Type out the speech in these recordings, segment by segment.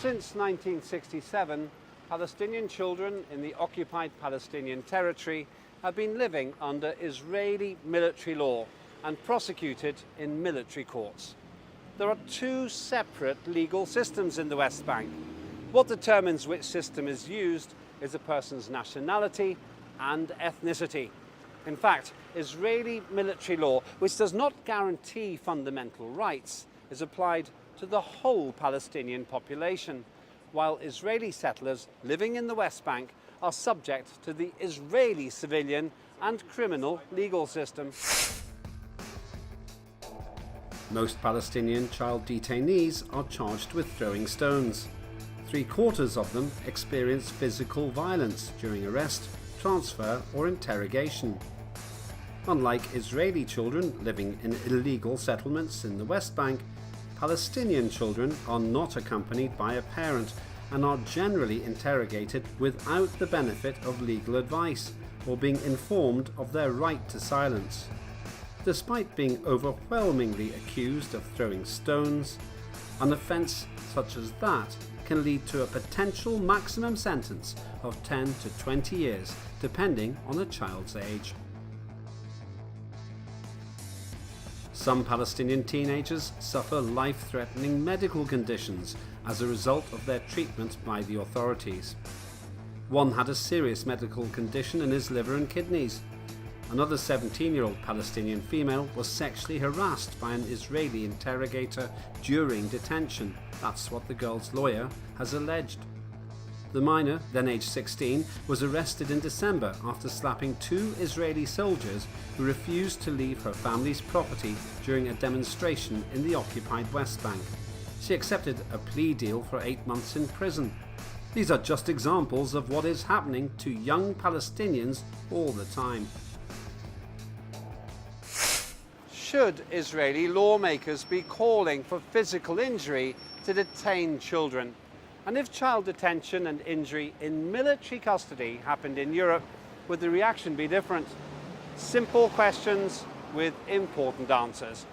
Since 1967, Palestinian children in the Occupied Palestinian Territory have been living under Israeli military law and prosecuted in military courts. There are two separate legal systems in the West Bank. What determines which system is used is a person's nationality and ethnicity. In fact, Israeli military law, which does not guarantee fundamental rights, is applied to the whole Palestinian population, while Israeli settlers living in the West Bank are subject to the Israeli civilian and criminal legal system. Most Palestinian child detainees are charged with throwing stones. 3/4 of them experience physical violence during arrest, transfer or interrogation. Unlike Israeli children living in illegal settlements in the West Bank, Palestinian children are not accompanied by a parent and are generally interrogated without the benefit of legal advice or being informed of their right to silence. Despite being overwhelmingly accused of throwing stones, an offence such as that can lead to a potential maximum sentence of 10 to 20 years, depending on a child's age. Some Palestinian teenagers suffer life-threatening medical conditions as a result of their treatment by the authorities. One had a serious medical condition in his liver and kidneys. Another 17-year-old Palestinian female was sexually harassed by an Israeli interrogator during detention. That's what the girl's lawyer has alleged. The minor, then aged 16, was arrested in December after slapping 2 Israeli soldiers who refused to leave her family's property during a demonstration in the occupied West Bank. She accepted a plea deal for 8 months in prison. These are just examples of what is happening to young Palestinians all the time. Should Israeli lawmakers be calling for physical injury to detained children? And if child detention and injury in military custody happened in Europe, would the reaction be different? Simple questions with important answers.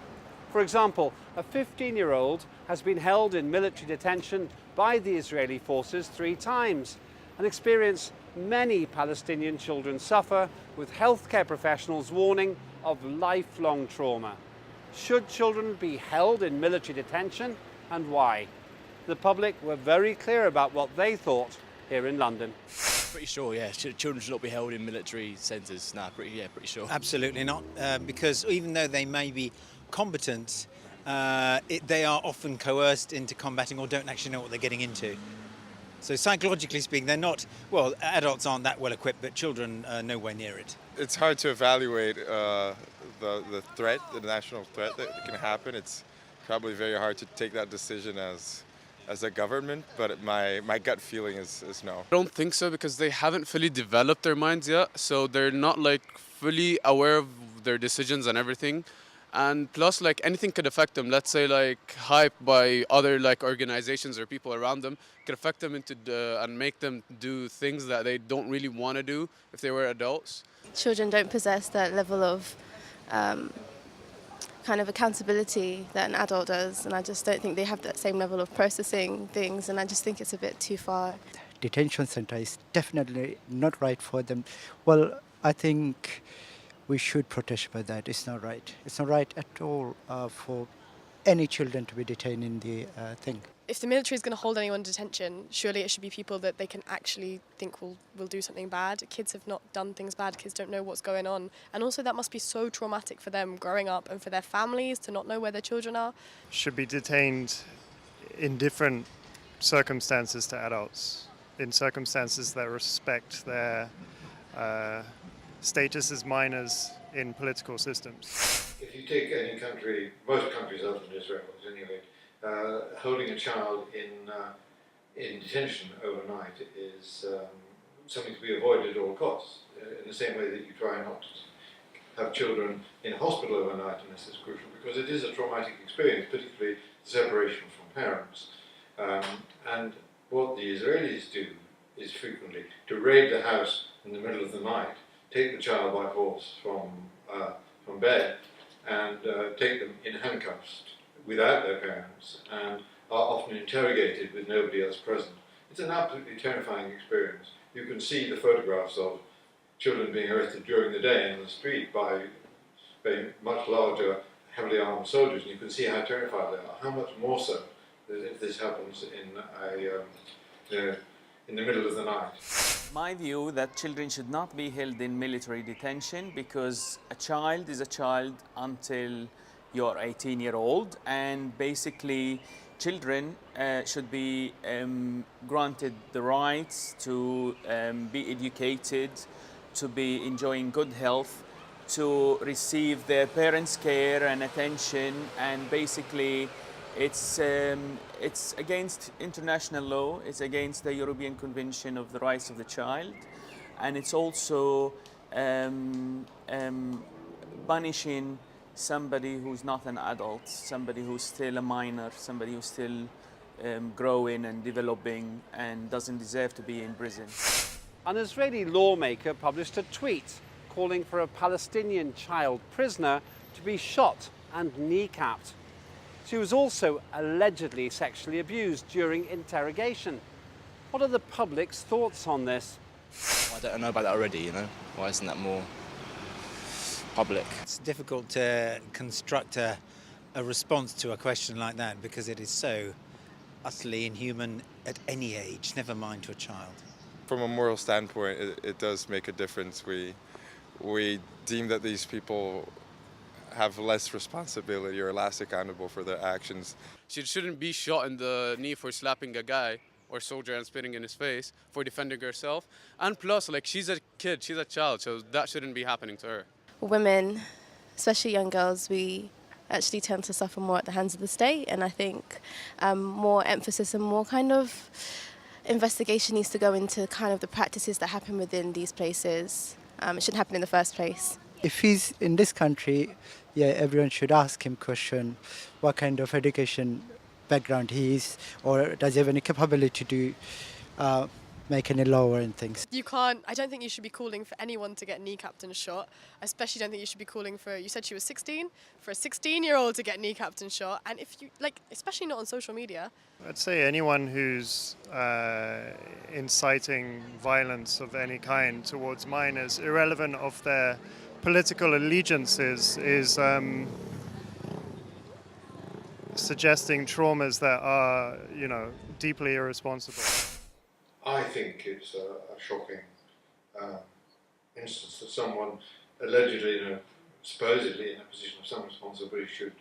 For example, a 15-year-old has been held in military detention by the Israeli forces 3 times, an experience many Palestinian children suffer, with healthcare professionals warning of lifelong trauma. Should children be held in military detention, and why? The public were very clear about what they thought here in London. Pretty sure, yeah. Children should not be held in military centres. Nah, pretty sure. Absolutely not, because even though they may be competent, they are often coerced into combating or don't actually know what they're getting into. So psychologically speaking, they're not, well, adults aren't that well equipped, but children are nowhere near it. It's hard to evaluate the threat, the national threat that can happen. It's probably very hard to take that decision as a government, but my gut feeling is no. I don't think so, because they haven't fully developed their minds yet, so they're not like fully aware of their decisions and everything. And plus, like, anything could affect them. Let's say like hype by other like organizations or people around them could affect them into and make them do things that they don't really want to do if they were adults. Children don't possess that level of kind of accountability that an adult does, and I just don't think they have that same level of processing things, and I just think it's a bit too far. Detention center is definitely not right for them. Well, I think we should protest by that. It's not right. It's not right at all for any children to be detained in the thing. If the military is going to hold anyone in detention, surely it should be people that they can actually think will do something bad. Kids have not done things bad. Kids don't know what's going on. And also that must be so traumatic for them growing up and for their families to not know where their children are. Should be detained in different circumstances to adults, in circumstances that respect their status as minors in political systems. If you take any country, most countries other than Israel anyway, holding a child in detention overnight is something to be avoided at all costs, in the same way that you try not to have children in a hospital overnight unless it's crucial, because it is a traumatic experience, particularly the separation from parents. And what the Israelis do is frequently to raid the house in the middle of the night, take the child by force from bed, and take them in handcuffs without their parents, and are often interrogated with nobody else present. It's an absolutely terrifying experience. You can see the photographs of children being arrested during the day in the street by much larger, heavily armed soldiers, and you can see how terrified they are. How much more so if this happens in the middle of the night. My view that children should not be held in military detention, because a child is a child until you're 18-year-old, and basically children should be granted the rights to be educated, to be enjoying good health, to receive their parents' care and attention, and basically it's against international law, it's against the European Convention of the Rights of the Child, and it's also punishing somebody who's not an adult, somebody who's still a minor, somebody who's still growing and developing and doesn't deserve to be in prison. An Israeli lawmaker published a tweet calling for a Palestinian child prisoner to be shot and kneecapped. She was also allegedly sexually abused during interrogation. What are the public's thoughts on this? I don't know about that already, you know? Why isn't that more public? It's difficult to construct a response to a question like that because it is so utterly inhuman at any age, never mind to a child. From a moral standpoint, it does make a difference. We deem that these people have less responsibility or less accountable for their actions. She shouldn't be shot in the knee for slapping a guy or soldier and spitting in his face, for defending herself. And plus, like, she's a kid, she's a child, so that shouldn't be happening to her. Women, especially young girls, we actually tend to suffer more at the hands of the state, and I think more emphasis and more kind of investigation needs to go into kind of the practices that happen within these places. It shouldn't happen in the first place. If he's in this country, yeah, everyone should ask him question what kind of education background he is, or does he have any capability to make any law and things. I don't think you should be calling for anyone to get kneecapped and shot. I especially don't think you should be calling for, you said she was 16, for a 16-year-old to get kneecapped and shot. And if you, like, especially not on social media. I'd say anyone who's inciting violence of any kind towards minors, irrelevant of their political allegiances, is suggesting traumas that are, you know, deeply irresponsible. I think it's a shocking instance that someone allegedly, supposedly in a position of some responsibility should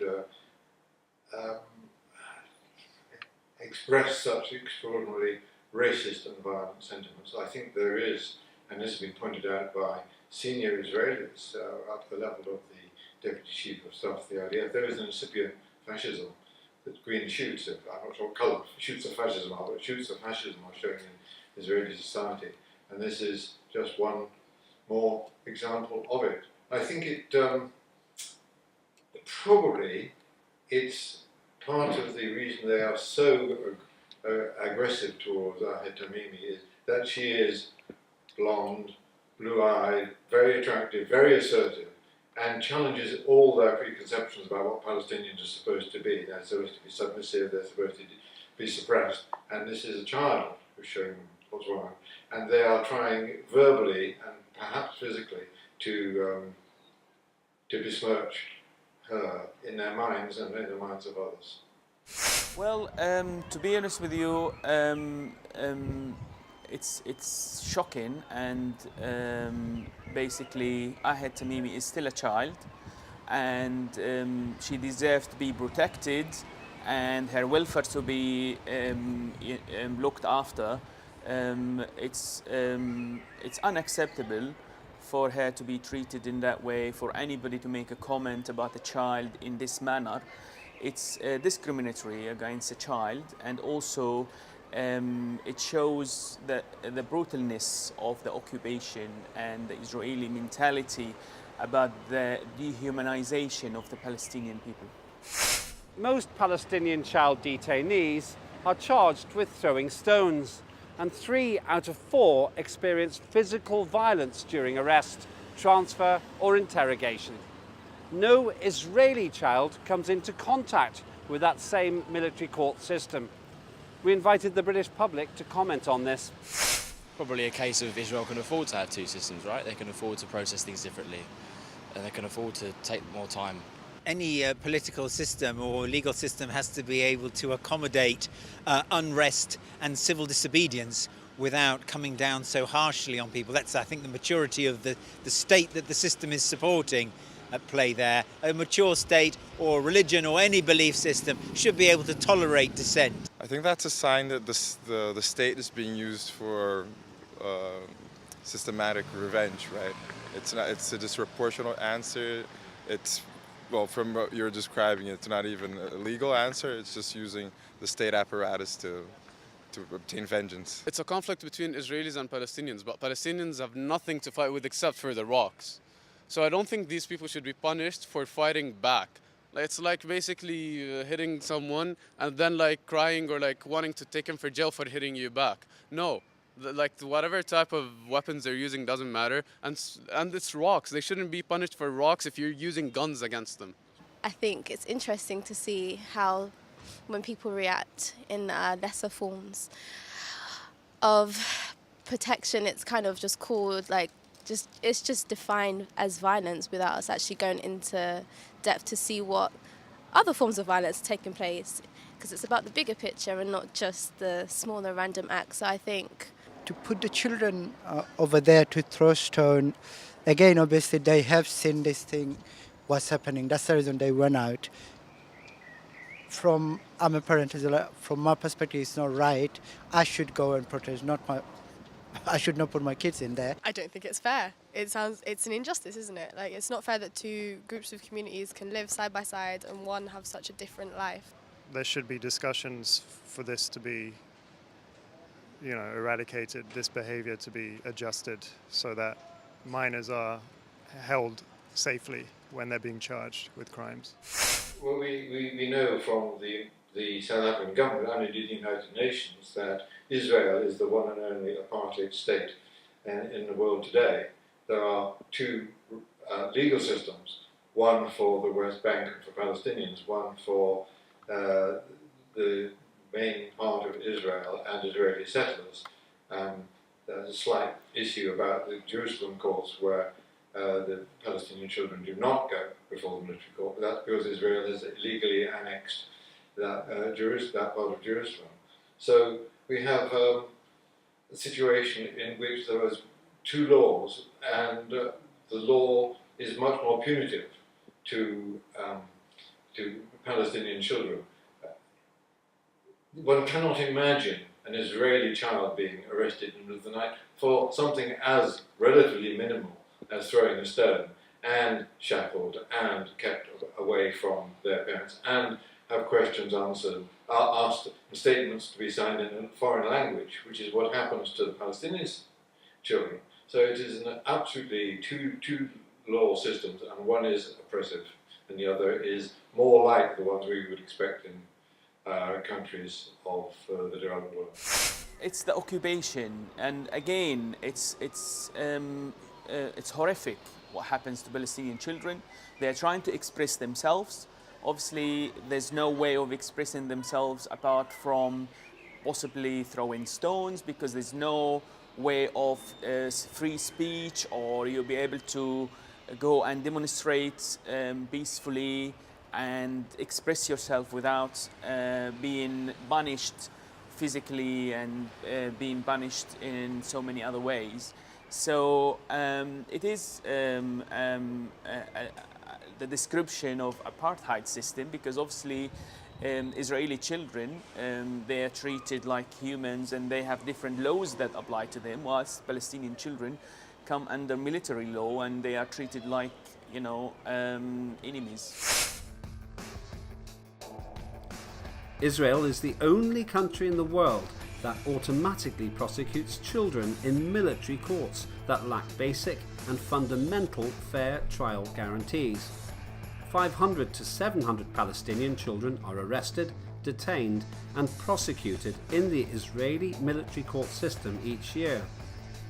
express such extraordinarily racist and violent sentiments. I think there is, and this has been pointed out by senior Israelis at the level of the Deputy Chief of Staff of the IDF, there is an incipient fascism, that green shoots of, I'm not sure what colour shoots of fascism are, but shoots of fascism are showing in Israeli society, and this is just one more example of it. I think it probably it's part of the reason they are so aggressive towards Ahed Tamimi is that she is blonde, blue-eyed, very attractive, very assertive, and challenges all their preconceptions about what Palestinians are supposed to be. They're supposed to be submissive, they're supposed to be suppressed, and this is a child who's showing them what's wrong, and they are trying verbally and perhaps physically to besmirch her in their minds and in the minds of others. Well, to be honest with you, it's shocking, and basically Ahed Tamimi is still a child, and she deserves to be protected and her welfare to be looked after. It's unacceptable for her to be treated in that way, for anybody to make a comment about a child in this manner. It's discriminatory against a child, and also it shows the brutalness of the occupation and the Israeli mentality about the dehumanization of the Palestinian people. Most Palestinian child detainees are charged with throwing stones, and 3 out of 4 experience physical violence during arrest, transfer or interrogation. no Israeli child comes into contact with that same military court system. We invited the British public to comment on this. Probably a case of Israel can afford to have two systems, right? They can afford to process things differently, and they can afford to take more time. Any political system or legal system has to be able to accommodate unrest and civil disobedience without coming down so harshly on people. That's, I think, the maturity of the state that the system is supporting at play there. A mature state or religion or any belief system should be able to tolerate dissent. I think that's a sign that the state is being used for systematic revenge, right? It's a disproportionate answer. It's, well, from what you're describing, it's not even a legal answer. It's just using the state apparatus to obtain vengeance. It's a conflict between Israelis and Palestinians, but Palestinians have nothing to fight with except for the rocks. So I don't think these people should be punished for fighting back. It's like basically hitting someone and then like crying or like wanting to take him for jail for hitting you back. No, like whatever type of weapons they're using doesn't matter. And it's rocks. They shouldn't be punished for rocks if you're using guns against them. I think it's interesting to see how when people react in lesser forms of protection, it's kind of just called like, it's just defined as violence without us actually going into depth to see what other forms of violence are taking place, because it's about the bigger picture and not just the smaller random acts. So I think to put the children over there to throw stone, again, obviously they have seen this thing, what's happening. That's the reason they went out. I'm a parent, from my perspective, it's not right. I should go and protest, I should not put my kids in there. I don't think it's fair. It's an injustice, isn't it? Like, it's not fair that two groups of communities can live side by side and one have such a different life. There should be discussions for this to be, eradicated, this behaviour to be adjusted so that minors are held safely when they're being charged with crimes. Well, we know from the South African government and indeed the United Nations that Israel is the one and only apartheid state in the world today. There are two legal systems, one for the West Bank and for Palestinians, one for the main part of Israel and Israeli settlers. There's a slight issue about the Jerusalem courts where the Palestinian children do not go before the military court, but that's because Israel has illegally annexed that part of Jerusalem. So we have a situation in which there was two laws, and the law is much more punitive to Palestinian children. One cannot imagine an Israeli child being arrested in the middle of the night for something as relatively minimal as throwing a stone, and shackled and kept away from their parents, and have questions answered, asked, statements to be signed in a foreign language, which is what happens to the Palestinian children. So it is absolutely two law systems, and one is oppressive, and the other is more like the ones we would expect in countries of the developed world. It's the occupation, and again, it's horrific what happens to Palestinian children. They're trying to express themselves. Obviously, there's no way of expressing themselves apart from possibly throwing stones, because there's no way of free speech, or you'll be able to go and demonstrate peacefully and express yourself without being punished physically and being punished in so many other ways. So it is the description of apartheid system, because obviously Israeli children, they are treated like humans and they have different laws that apply to them, whilst Palestinian children come under military law and they are treated like, enemies. Israel is the only country in the world that automatically prosecutes children in military courts that lack basic and fundamental fair trial guarantees. 500 to 700 Palestinian children are arrested, detained and prosecuted in the Israeli military court system each year.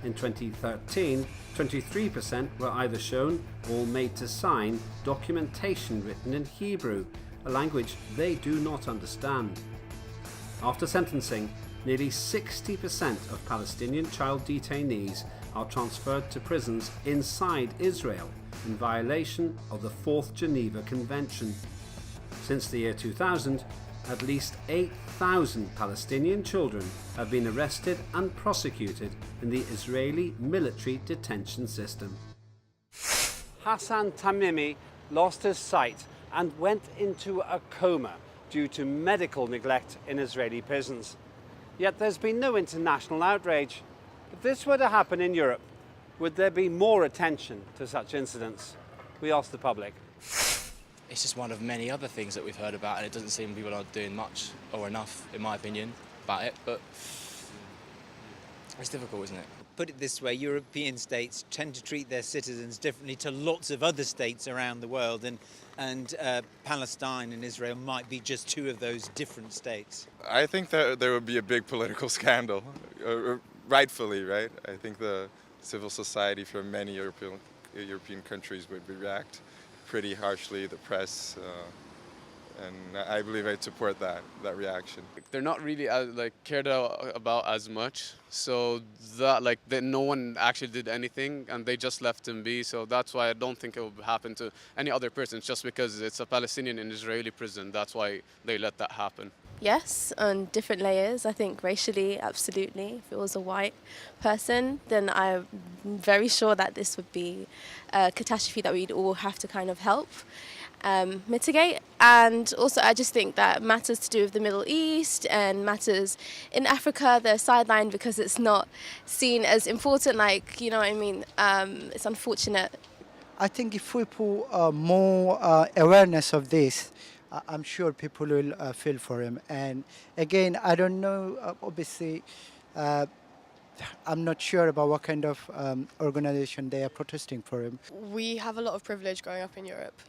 In 2013, 23% were either shown or made to sign documentation written in Hebrew, a language they do not understand. After sentencing, nearly 60% of Palestinian child detainees are transferred to prisons inside Israel in violation of the 4th Geneva Convention. Since the year 2000, at least 8,000 Palestinian children have been arrested and prosecuted in the Israeli military detention system. Hassan Tamimi lost his sight and went into a coma due to medical neglect in Israeli prisons. Yet there's been no international outrage. If this were to happen in Europe, would there be more attention to such incidents? We asked the public. It's just one of many other things that we've heard about, and it doesn't seem people are doing much or enough, in my opinion, about it, but it's difficult, isn't it? Put it this way, European states tend to treat their citizens differently to lots of other states around the world, and Palestine and Israel might be just two of those different states. I think that there would be a big political scandal, rightfully, right? I think the civil society from many European countries would react pretty harshly, the press, and I believe I'd support that reaction. They're not really cared about as much, so that no one actually did anything and they just left him be. So that's why I don't think it will happen to any other person. It's just because it's a Palestinian in Israeli prison. That's why they let that happen. Yes, on different layers. I think racially, absolutely. If it was a white person, then I'm very sure that this would be a catastrophe that we'd all have to kind of help mitigate. And also I just think that matters to do with the Middle East and matters in Africa, they're sidelined because it's not seen as important, you know what I mean? It's unfortunate. I think if we put more awareness of this, I'm sure people will feel for him. And again, I don't know, obviously, I'm not sure about what kind of organization they are protesting for him. We have a lot of privilege growing up in Europe.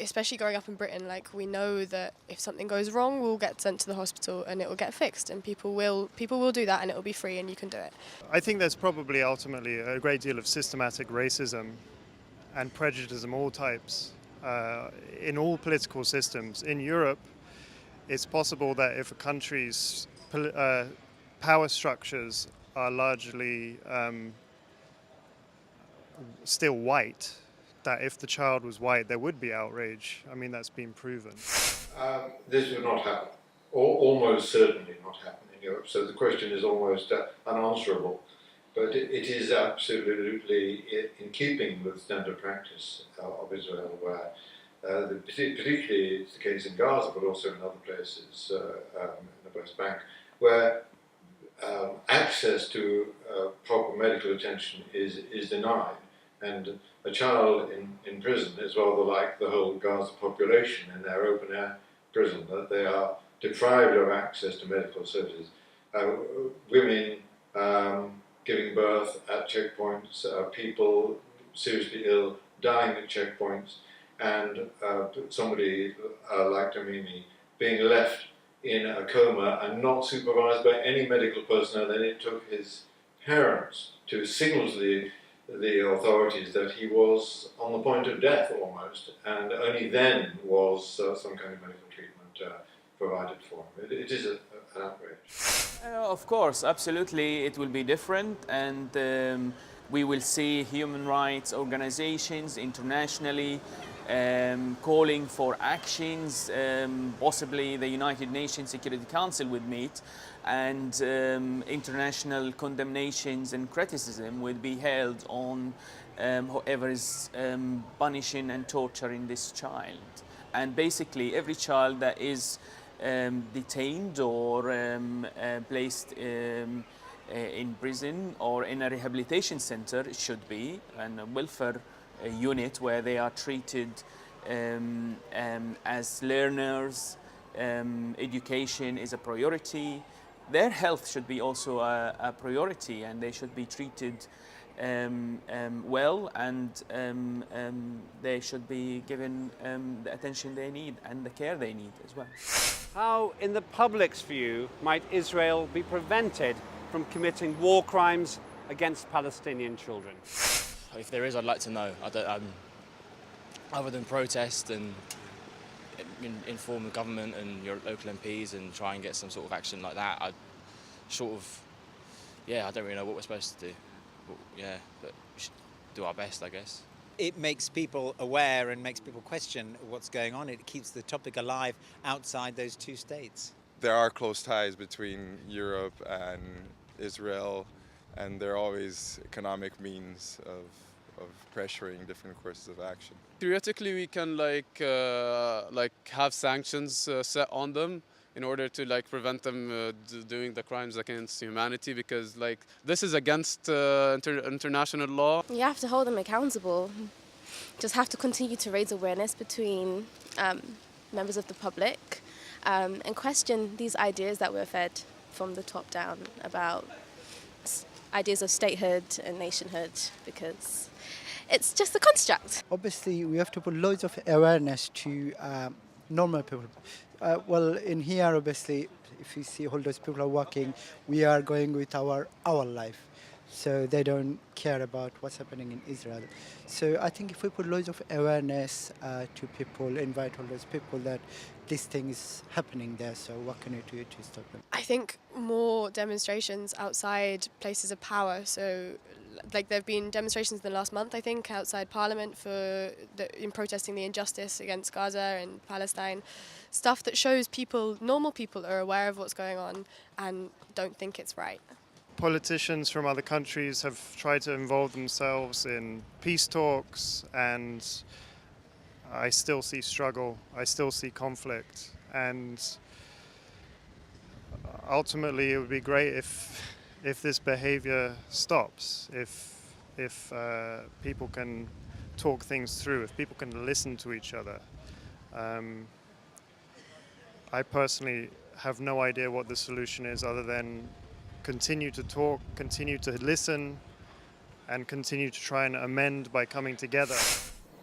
Especially growing up in Britain, we know that if something goes wrong, we'll get sent to the hospital and it will get fixed, and people will do that, and it will be free, and you can do it. I think there's probably ultimately a great deal of systematic racism and prejudice of all types in all political systems. In Europe, it's possible that if a country's power structures are largely still white, that if the child was white, there would be outrage. I mean, that's been proven. This would not happen, or almost certainly not happen in Europe. So the question is almost unanswerable. But it is absolutely in keeping with standard practice of Israel, where particularly it's the case in Gaza, but also in other places in the West Bank, where access to proper medical attention is denied, and a child in prison is rather like the whole Gaza population in their open-air prison, that they are deprived of access to medical services. Women giving birth at checkpoints, people seriously ill dying at checkpoints, and somebody like Tamimi being left in a coma and not supervised by any medical personnel. Then it took his parents to signal to the authorities that he was on the point of death almost, and only then was some kind of medical treatment provided for him. It is an outrage. Of course, absolutely, it will be different, and we will see human rights organizations internationally calling for actions. Possibly the United Nations Security Council would meet, and international condemnations and criticism would be held on whoever is punishing and torturing this child. And basically every child that is detained or placed in prison or in a rehabilitation center should be, and a welfare unit where they are treated as learners. Education is a priority. Their health should be also a priority, and they should be treated well, and they should be given the attention they need and the care they need as well. How, in the public's view, might Israel be prevented from committing war crimes against Palestinian children? If there is, I'd like to know. Other than protest and inform the government and your local MPs and try and get some sort of action like that, I don't really know what we're supposed to do. But we should do our best, I guess. It makes people aware and makes people question what's going on. It keeps the topic alive outside those two states. There are close ties between Europe and Israel, and there are always economic means of pressuring different courses of action. Theoretically, we can have sanctions set on them in order to prevent them doing the crimes against humanity, because this is against international law. You have to hold them accountable. Just have to continue to raise awareness between members of the public and question these ideas that we're fed from the top down about ideas of statehood and nationhood, because it's just a construct. Obviously, we have to put loads of awareness to normal people. In here, obviously, if you see all those people are working, we are going with our life. So they don't care about what's happening in Israel. So I think if we put loads of awareness to people, invite all those people that this thing is happening there, so what can we do to stop them? I think more demonstrations outside places of power. So there have been demonstrations in the last month, I think, outside Parliament in protesting the injustice against Gaza and Palestine. Stuff that shows normal people are aware of what's going on and don't think it's right. Politicians from other countries have tried to involve themselves in peace talks, and I still see struggle, I still see conflict, and ultimately it would be great if this behavior stops, if people can talk things through, if people can listen to each other. I personally have no idea what the solution is other than continue to talk, continue to listen, and continue to try and amend by coming together.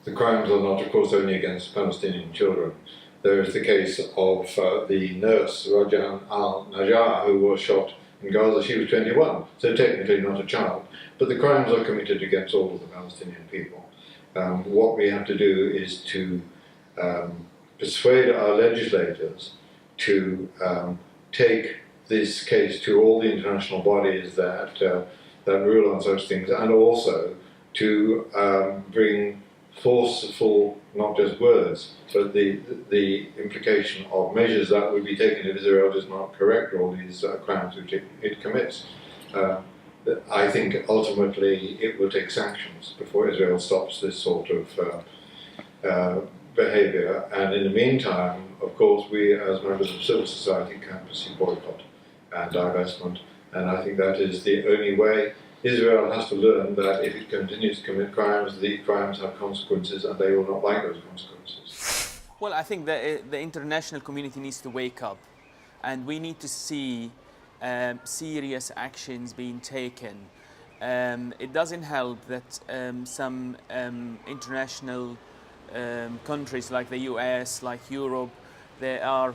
The crimes are not, of course, only against Palestinian children. There is the case of the nurse, Rajan al-Najjar, who was shot in Gaza. She was 21, so technically not a child. But the crimes are committed against all of the Palestinian people. What we have to do is to persuade our legislators to take this case to all the international bodies that rule on such things, and also to bring forceful, not just words, but the implication of measures that would be taken if Israel does not correct all these crimes which it commits. I think ultimately it will take sanctions before Israel stops this sort of behaviour, and in the meantime, of course, we as members of civil society can pursue boycott and divestment, and I think that is the only way. Israel has to learn that if it continues to commit crimes, the crimes have consequences, and they will not like those consequences. Well, I think that the international community needs to wake up, and we need to see serious actions being taken. It doesn't help that some international countries like the US, like Europe, they are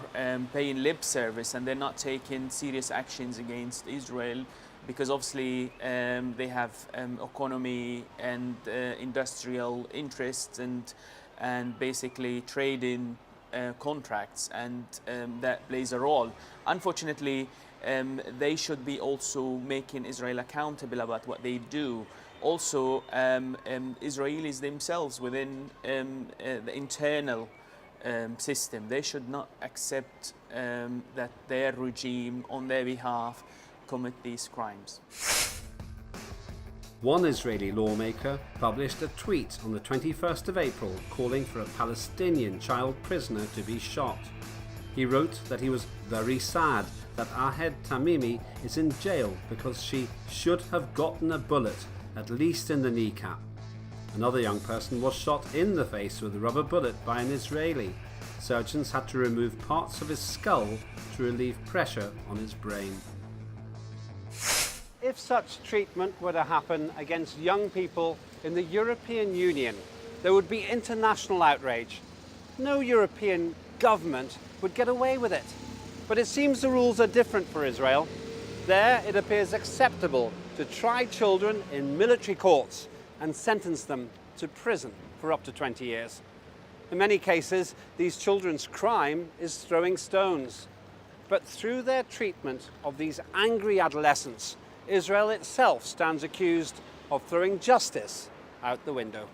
paying lip service and they're not taking serious actions against Israel, because obviously they have economy and industrial interests and basically trading contracts, and that plays a role. Unfortunately, they should be also making Israel accountable about what they do. Also, Israelis themselves within the internal system, they should not accept that their regime on their behalf commit these crimes. One Israeli lawmaker published a tweet on the 21st of April calling for a Palestinian child prisoner to be shot. He wrote that he was very sad that Ahed Tamimi is in jail because she should have gotten a bullet, at least in the kneecap. Another young person was shot in the face with a rubber bullet by an Israeli. Surgeons had to remove parts of his skull to relieve pressure on his brain. If such treatment were to happen against young people in the European Union, there would be international outrage. No European government would get away with it. But it seems the rules are different for Israel. There, it appears acceptable to to try children in military courts and sentence them to prison for up to 20 years. In many cases, these children's crime is throwing stones. But through their treatment of these angry adolescents, Israel itself stands accused of throwing justice out the window.